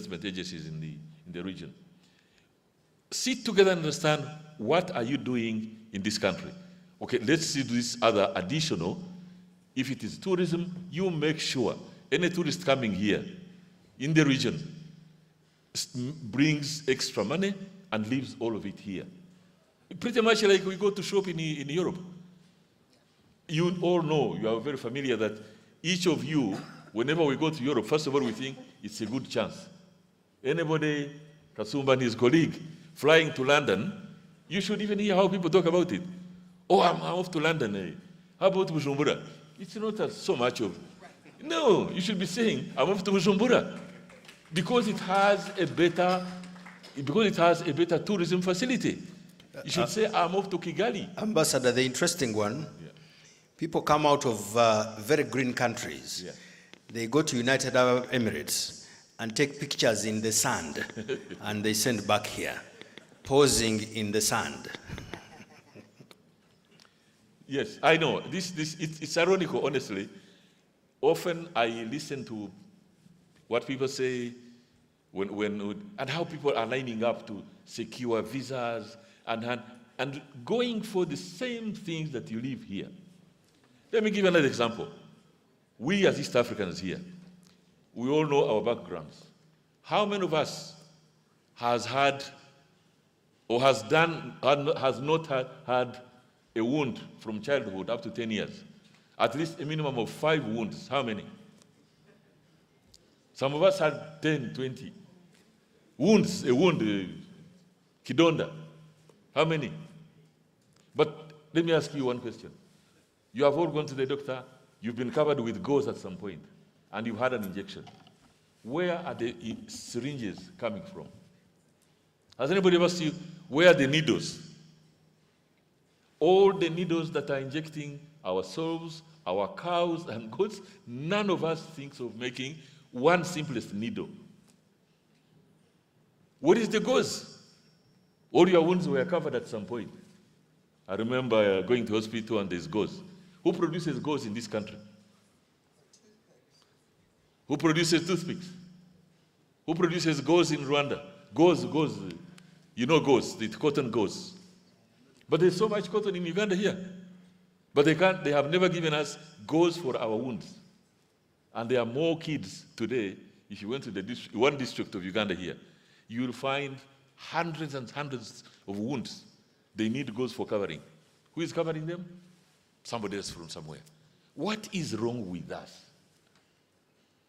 investment agencies in the region. Sit together and understand, what are you doing in this country? Okay, let's see this other additional. If it is tourism, you make sure any tourist coming here in the region brings extra money and leaves all of it here. Pretty much like we go to shop in Europe. You all know, you are very familiar that each of you, whenever we go to Europe, first of all, we think it's a good chance. Anybody, Kasumba and his colleague, flying to London, you should even hear how people talk about it. Oh, I'm off to London. Eh? How about Bujumbura? It's not so much of, no, you should be saying, I'm off to Bujumbura. Because it has a better tourism facility. You should say, I'm off to Kigali. Ambassador, the interesting one, people come out of very green countries. Yeah. They go to United Arab Emirates and take pictures in the sand, and they send back here, posing in the sand. Yes, I know. It's ironical, honestly. Often I listen to what people say and how people are lining up to secure visas and going for the same things that you live here. Let me give you another example. We as East Africans here, we all know our backgrounds. How many of us has had or has not had a wound from childhood up to 10 years? At least a minimum of 5 wounds. How many? Some of us had 10, 20. Wounds, a wound, kidonda. How many? But let me ask you one question. You have all gone to the doctor, you've been covered with gauze at some point, and you've had an injection. Where are the syringes coming from? Has anybody asked you, where are the needles? All the needles that are injecting ourselves, our cows and goats, none of us thinks of making one simplest needle. What is the gauze? All your wounds were covered at some point. I remember going to hospital and there's gauze. Who produces gauze in this country? Who produces toothpicks? Who produces gauze in Rwanda? Gauze, you know gauze, the cotton gauze. But there's so much cotton in Uganda here. But they have never given us gauze for our wounds. And there are more kids today. If you went to one district of Uganda here, you will find hundreds and hundreds of wounds. They need gauze for covering. Who is covering them? Somebody else from somewhere. What is wrong with us?